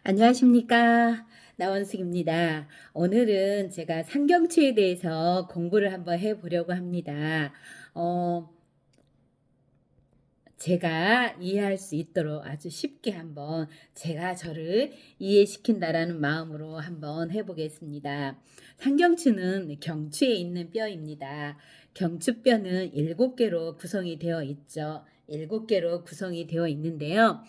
안녕하십니까. 나원숙입니다. 오늘은 제가 상경추에 대해서 공부를 한번 해보려고 합니다. 어, 제가 이해할 수 있도록 아주 쉽게 한번 제가 저를 이해시킨다라는 마음으로 한번 해보겠습니다. 상경추는 경추에 있는 뼈입니다. 경추뼈는 7개로 구성이 되어 있죠. 7개로 구성이 되어 있는데요.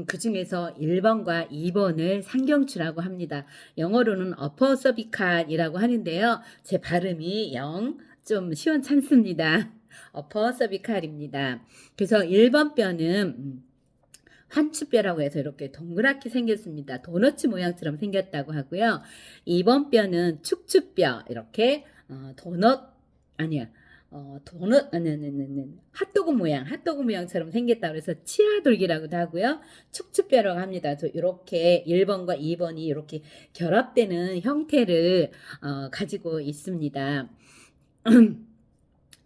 그 중에서 1번과 2번을 상경추라고 합니다. 영어로는 upper cervical이라고 하는데요. 제 발음이 영 좀 시원찮습니다. upper cervical입니다. 그래서 1번 뼈는 환추뼈라고 해서 이렇게 동그랗게 생겼습니다. 도너츠 모양처럼 생겼다고 하고요. 2번 뼈는 축추뼈 이렇게 도넛 아니야. 도넛 아니 핫도그 모양처럼 생겼다고 해서 치아돌기라고도 하고요. 축추뼈라고 합니다. 이렇게 1번과 2번이 이렇게 결합되는 형태를 가지고 있습니다.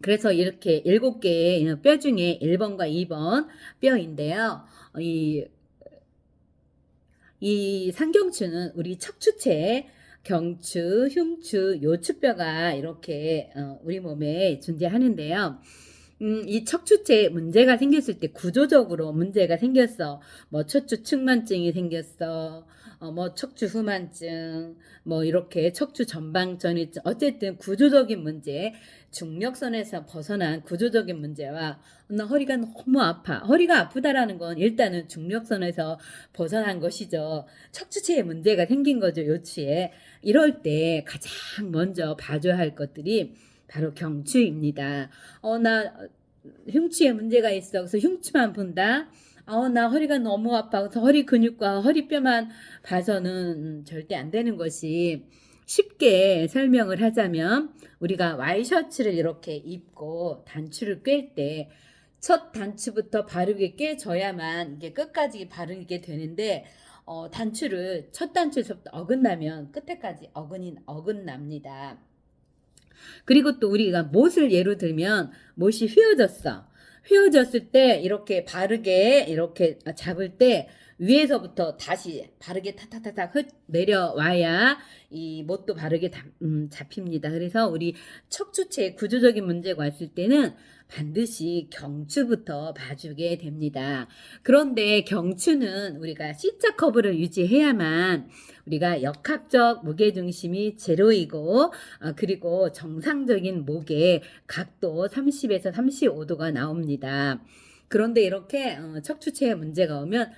그래서 이렇게 7개의 뼈 중에 1번과 2번 뼈인데요. 이 상경추는 우리 척추체, 경추, 흉추, 요추뼈가 이렇게 우리 몸에 존재하는데요. 이 척추체에 문제가 생겼을 때 구조적으로 문제가 생겼어. 뭐 척추 측만증이 생겼어. 뭐 척추 후만증, 뭐 이렇게 척추 전방전이증, 어쨌든 구조적인 문제, 중력선에서 벗어난 구조적인 문제와 나 허리가 너무 아파. 허리가 아프다라는 건 일단은 중력선에서 벗어난 것이죠. 척추체에 문제가 생긴 거죠, 요추에. 이럴 때 가장 먼저 봐줘야 할 것들이 바로 경추입니다. 나 흉추에 문제가 있어. 그래서 흉추만 본다. 나 허리가 너무 아파. 그래서 허리 근육과 허리뼈만 봐서는 절대 안 되는 것이, 쉽게 설명을 하자면 우리가 와이셔츠를 이렇게 입고 단추를 꿰 때 첫 단추부터 바르게 꿰줘야만 이게 끝까지 바르게 되는데 단추를 첫 단추에서부터 어긋나면 끝에까지 어긋납니다. 그리고 또 우리가 못을 예로 들면 못이 휘어졌어. 휘어졌을 때 이렇게 바르게 이렇게 잡을 때 위에서부터 다시 바르게 타타타타 내려와야 이 못도 바르게 잡힙니다. 그래서 우리 척추체 구조적인 문제가 왔을 때는 반드시 경추부터 봐주게 됩니다. 그런데 경추는 우리가 C자 커브를 유지해야만 우리가 역학적 무게중심이 제로이고 그리고 정상적인 목의 각도 30에서 35도가 나옵니다. 그런데 이렇게 척추체에 문제가 오면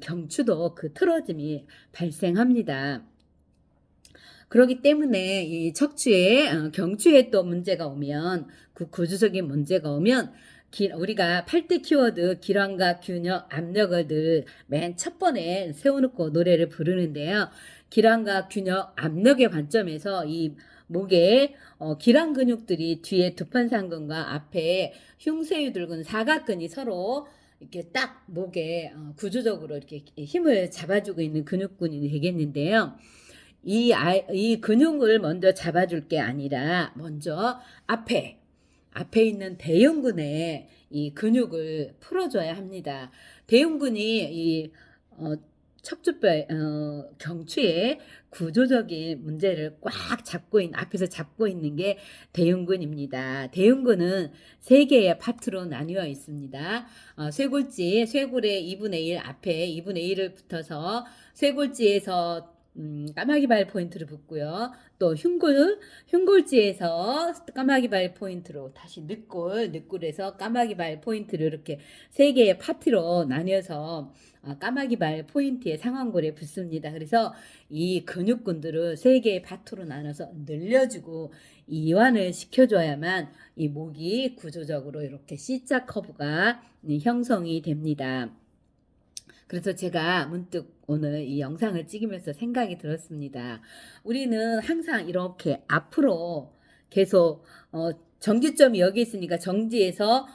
경추도 그 틀어짐이 발생합니다. 그렇기 때문에 이 척추에 경추에 또 문제가 오면, 그 구조적인 문제가 오면 우리가 8대 키워드 기량과 균형, 압력을 맨 첫 번에 세워놓고 노래를 부르는데요. 기량과 균형, 압력의 관점에서 이 목에 기랑 근육들이 뒤에 두판상근과 앞에 흉쇄유들근 사각근이 서로 이렇게 딱 목에 구조적으로 이렇게 힘을 잡아주고 있는 근육군이 되겠는데요. 이 근육을 먼저 잡아줄 게 아니라 먼저 앞에 있는 대흉근의 이 근육을 풀어줘야 합니다. 대흉근이 이 척추뼈 경추의 구조적인 문제를 꽉 잡고 있는, 앞에서 잡고 있는 게 대흉근입니다. 대흉근은 3개의 파트로 나뉘어 있습니다. 쇄골지, 쇄골의 2분의 1 앞에 2분의 1을 붙어서 쇄골지에서 까마귀발 포인트를 붙고요. 또 흉골지에서 까마귀발 포인트로 다시 늑골에서 까마귀발 포인트를 이렇게 3개의 파트로 나뉘어서 까마귀발 포인트의 상완골에 붙습니다. 그래서 이 근육군들을 3개의 파트로 나눠서 늘려주고 이완을 시켜줘야만 이 목이 구조적으로 이렇게 C자 커브가 형성이 됩니다. 그래서 제가 문득 오늘 이 영상을 찍으면서 생각이 들었습니다. 우리는 항상 이렇게 앞으로 계속 정지점이 여기 있으니까 정지에서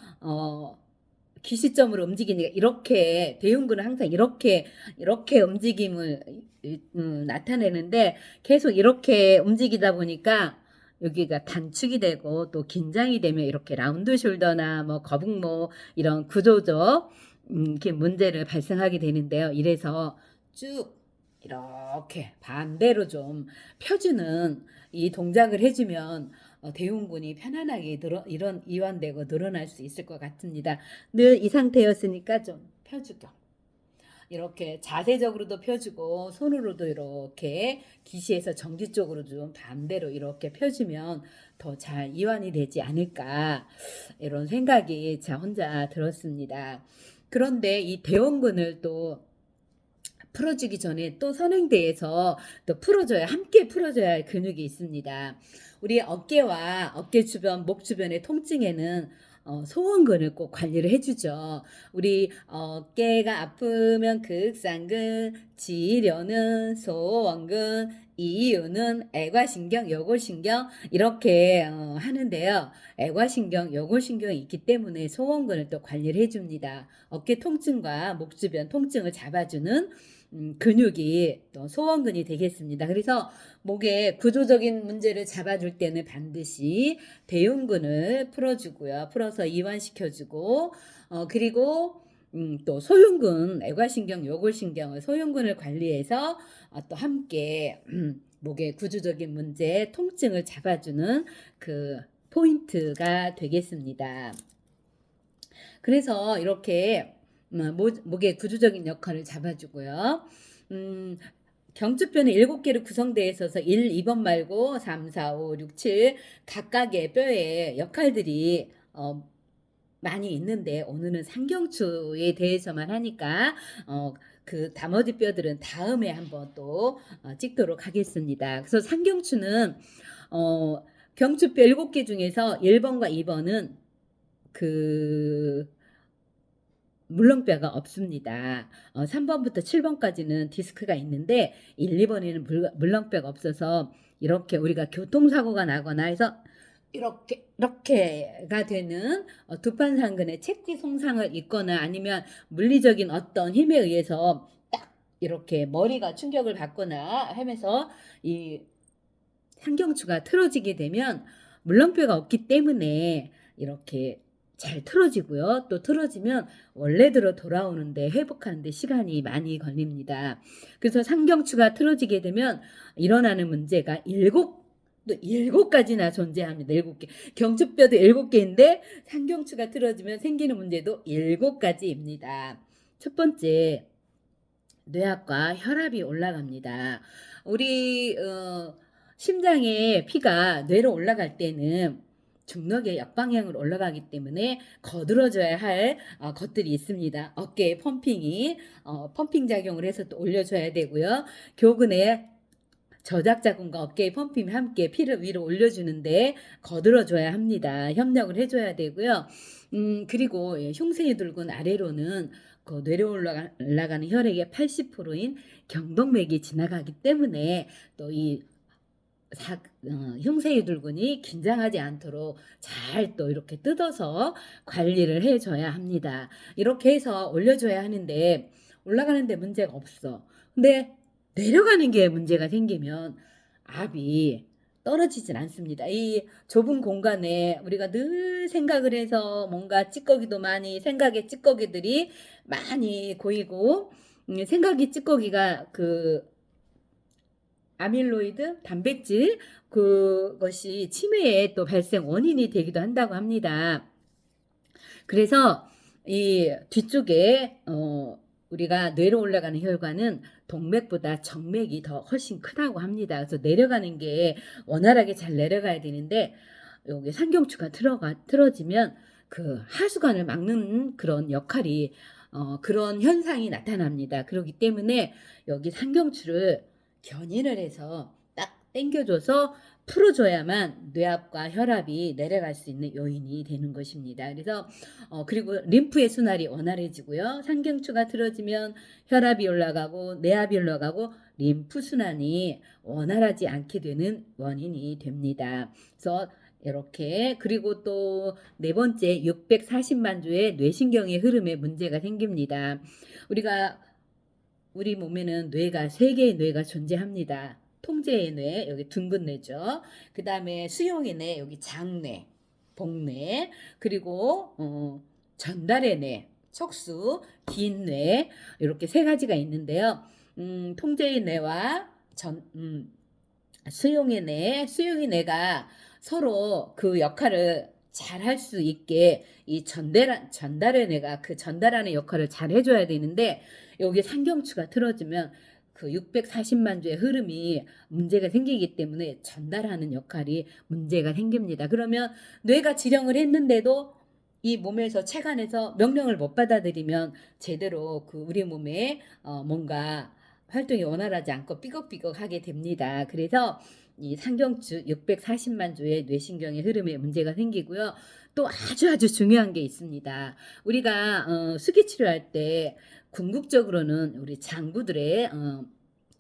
기시점으로 움직이니까 이렇게 대흉근은 항상 이렇게 움직임을 나타내는데, 계속 이렇게 움직이다 보니까 여기가 단축이 되고 또 긴장이 되면 이렇게 라운드 숄더나 뭐 거북목 이런 구조적 이렇게 문제를 발생하게 되는데요. 이래서 쭉 이렇게 반대로 좀 펴주는 이 동작을 해주면 대흉근이 편안하게 이런 이완되고 늘어날 수 있을 것 같습니다. 늘 이 상태였으니까 좀 펴주고 이렇게 자세적으로도 펴주고 손으로도 이렇게 기시에서 정지 쪽으로 좀 반대로 이렇게 펴주면 더 잘 이완이 되지 않을까 이런 생각이 자 혼자 들었습니다. 그런데 이 대원근을 또 풀어주기 전에 또 선행대에서 또 풀어줘야 함께 풀어줘야 할 근육이 있습니다. 우리 어깨와 어깨 주변, 목 주변의 통증에는 소원근을 꼭 관리를 해주죠. 우리 어깨가 아프면 극상근, 지려는 소원근, 이유는 애과신경, 요골신경 이렇게 하는데요. 애과신경, 요골신경이 있기 때문에 소원근을 또 관리를 해줍니다. 어깨 통증과 목 주변 통증을 잡아주는 근육이 또 소원근이 되겠습니다. 그래서 목의 구조적인 문제를 잡아줄 때는 반드시 대흉근을 풀어주고요. 풀어서 이완시켜주고 그리고 또 소흉근, 애과신경, 요골신경을 소흉근을 관리해서 또 함께 목의 구조적인 문제, 통증을 잡아주는 그 포인트가 되겠습니다. 그래서 이렇게 목의 구조적인 역할을 잡아주고요. 경추뼈는 7개로 구성되어 있어서 1, 2번 말고 3, 4, 5, 6, 7 각각의 뼈의 역할들이 많이 있는데 오늘은 상경추에 대해서만 하니까 그 나머지 뼈들은 다음에 한번 또 찍도록 하겠습니다. 그래서 상경추는 경추뼈 7개 중에서 1번과 2번은 그 물렁뼈가 없습니다. 3번부터 7번까지는 디스크가 있는데 1, 2번에는 물렁뼈가 없어서 이렇게 우리가 교통사고가 나거나 해서 이렇게가 되는 두판상근의 채찍 손상을 입거나 아니면 물리적인 어떤 힘에 의해서 딱 이렇게 머리가 충격을 받거나 하면서 이 상경추가 틀어지게 되면 물렁뼈가 없기 때문에 이렇게 잘 틀어지고요. 또 틀어지면 원래대로 돌아오는데 회복하는데 시간이 많이 걸립니다. 그래서 상경추가 틀어지게 되면 일어나는 문제가 7가지나 존재합니다. 7개. 경추뼈도 7개인데 상경추가 틀어지면 생기는 문제도 7가지입니다. 첫 번째, 뇌압과 혈압이 올라갑니다. 우리 심장에 피가 뇌로 올라갈 때는 중력의 역방향으로 올라가기 때문에 거들어줘야 할 것들이 있습니다. 어깨에 펌핑이 펌핑 작용을 해서 또 올려줘야 되고요. 교근에 저작자근과 어깨의 펌핑이 함께 피를 위로 올려주는데 거들어줘야 합니다. 협력을 해줘야 되고요. 그리고 흉쇄유돌근 아래로는 그 뇌로 올라가는 혈액의 80%인 경동맥이 지나가기 때문에 또 이 흉쇄유돌근이 긴장하지 않도록 잘 또 이렇게 뜯어서 관리를 해줘야 합니다. 이렇게 해서 올려줘야 하는데 올라가는데 문제가 없어. 근데 내려가는 게 문제가 생기면 압이 떨어지진 않습니다. 이 좁은 공간에 우리가 늘 생각을 해서 뭔가 찌꺼기도 많이 생각의 찌꺼기들이 많이 고이고 생각의 찌꺼기가 그 아밀로이드, 단백질 그것이 치매의 또 발생 원인이 되기도 한다고 합니다. 그래서 이 뒤쪽에 우리가 뇌로 올라가는 혈관은 동맥보다 정맥이 더 훨씬 크다고 합니다. 그래서 내려가는 게 원활하게 잘 내려가야 되는데 여기 상경추가 틀어지면 그 하수관을 막는 그런 역할이 그런 현상이 나타납니다. 그렇기 때문에 여기 상경추를 견인을 해서 딱 당겨줘서 풀어줘야만 뇌압과 혈압이 내려갈 수 있는 요인이 되는 것입니다. 그래서 그리고 림프의 순환이 원활해지고요. 상경추가 틀어지면 혈압이 올라가고 뇌압이 올라가고 림프 순환이 원활하지 않게 되는 원인이 됩니다. 그래서 이렇게 그리고 또 네 번째 640만 주의 뇌신경의 흐름에 문제가 생깁니다. 우리 몸에는 뇌가 3개의 뇌가 존재합니다. 통제의 뇌, 여기 둥근 뇌죠. 그 다음에 수용의 뇌, 여기 장뇌, 복뇌, 그리고 전달의 뇌, 척수, 긴 뇌, 이렇게 3가지가 있는데요. 통제의 뇌와 수용의 뇌가 서로 그 역할을 잘할 수 있게 이 전달의 뇌가 그 전달하는 역할을 잘 해줘야 되는데 여기 상경추가 틀어지면 그 640만 주의 흐름이 문제가 생기기 때문에 전달하는 역할이 문제가 생깁니다. 그러면 뇌가 지령을 했는데도 이 몸에서 체관에서 명령을 못 받아들이면 제대로 그 우리 몸에 뭔가 활동이 원활하지 않고 삐걱삐걱하게 됩니다. 그래서 이 상경추 640만 주의 뇌신경의 흐름에 문제가 생기고요. 또 아주 중요한 게 있습니다. 우리가 수기 치료할 때 궁극적으로는 우리 장부들의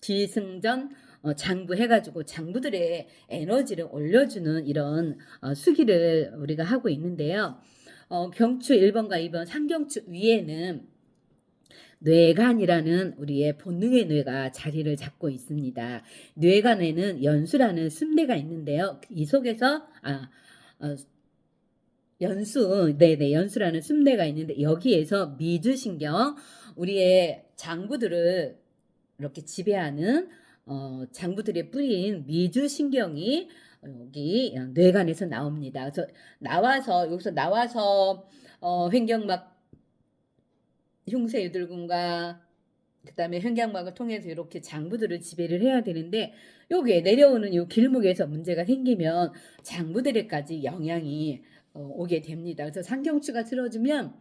기승전 장부 해가지고 장부들의 에너지를 올려주는 이런 수기를 우리가 하고 있는데요. 경추 1번과 2번 상경추 위에는 뇌간이라는 우리의 본능의 뇌가 자리를 잡고 있습니다. 뇌간에는 연수라는 순뇌가 있는데요. 이 속에서 연수라는 순뇌가 있는데 여기에서 미주신경, 우리의 장부들을 이렇게 지배하는 장부들의 뿌리인 미주신경이 여기 뇌간에서 나옵니다. 그래서 여기서 나와서 횡격막 흉쇄유들근과 그다음에 횡격막을 통해서 이렇게 장부들을 지배를 해야 되는데 여기에 내려오는 이 길목에서 문제가 생기면 장부들에까지 영향이 오게 됩니다. 그래서 상경추가 틀어지면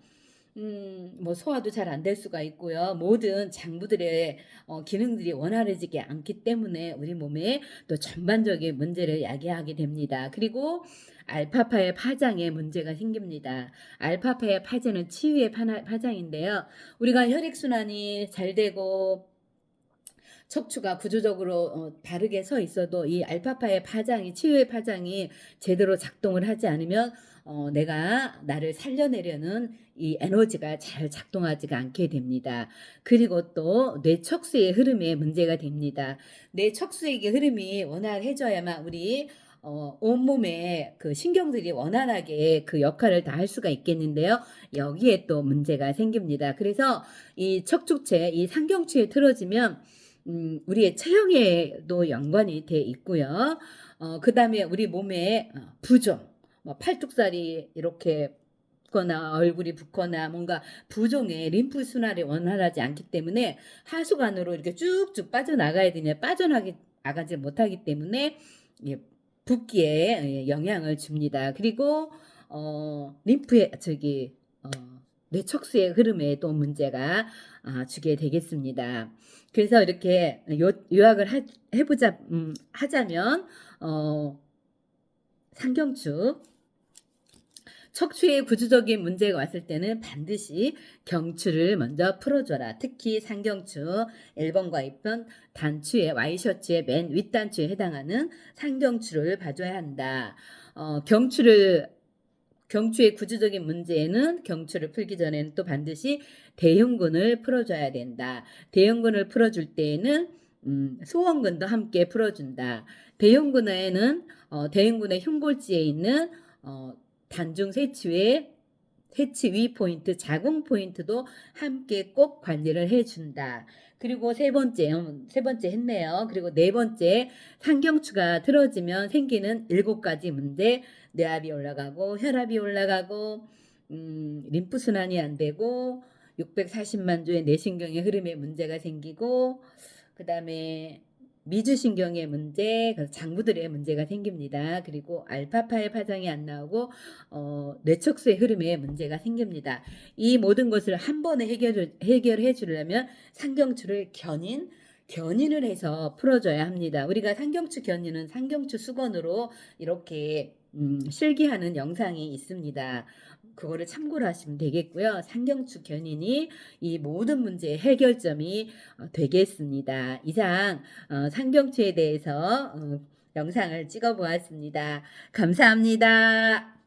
뭐 소화도 잘 안 될 수가 있고요. 모든 장부들의 기능들이 원활해지지 않기 때문에 우리 몸에 또 전반적인 문제를 야기하게 됩니다. 그리고 알파파의 파장에 문제가 생깁니다. 알파파의 파장은 치유의 파장인데요. 우리가 혈액순환이 잘 되고 척추가 구조적으로 바르게 서 있어도 이 알파파의 파장이 치유의 파장이 제대로 작동을 하지 않으면 내가 나를 살려내려는 이 에너지가 잘 작동하지가 않게 됩니다. 그리고 또 뇌척수의 흐름에 문제가 됩니다. 뇌척수의 흐름이 원활해져야만 우리 온몸에 그 신경들이 원활하게 그 역할을 다 할 수가 있겠는데요. 여기에 또 문제가 생깁니다. 그래서 이 척추체, 이 상경추에 틀어지면 우리의 체형에도 연관이 돼 있고요. 그 다음에 우리 몸에 부종, 뭐 팔뚝살이 이렇게 붓거나 얼굴이 붓거나 뭔가 부종의 림프 순환이 원활하지 않기 때문에 하수관으로 이렇게 쭉쭉 빠져나가야 되냐 빠져나가지 못하기 때문에 붓기에 영향을 줍니다. 그리고 림프의 뇌척수의 흐름에 또 문제가 주게 되겠습니다. 그래서 이렇게 요약을 하자면 상경추 척추에 구조적인 문제가 왔을 때는 반드시 경추를 먼저 풀어줘라. 특히 상경추 1번과 2번 단추의 Y셔츠의 맨 윗단추에 해당하는 상경추를 봐줘야 한다. 경추의 구조적인 문제에는 경추를 풀기 전에는 또 반드시 대흉근을 풀어줘야 된다. 대흉근을 풀어줄 때에는 소원근도 함께 풀어준다. 대흉근의 흉골지에 있는 단중 세치 위 포인트, 자궁 포인트도 함께 꼭 관리를 해준다. 그리고 세 번째 했네요. 그리고 네 번째, 상경추가 틀어지면 생기는 7가지 문제, 뇌압이 올라가고 혈압이 올라가고 림프 순환이 안 되고 640만 주의 뇌신경의 흐름에 문제가 생기고 그 다음에 미주신경의 문제, 장부들의 문제가 생깁니다. 그리고 알파파의 파장이 안 나오고 뇌척수의 흐름에 문제가 생깁니다. 이 모든 것을 한 번에 해결해 주려면 상경추를 견인을 해서 풀어줘야 합니다. 우리가 상경추 견인은 상경추 수건으로 이렇게 실기하는 영상이 있습니다. 그거를 참고로 하시면 되겠고요. 상경추 견인이 이 모든 문제의 해결점이 되겠습니다. 이상 상경추에 대해서 영상을 찍어 보았습니다. 감사합니다.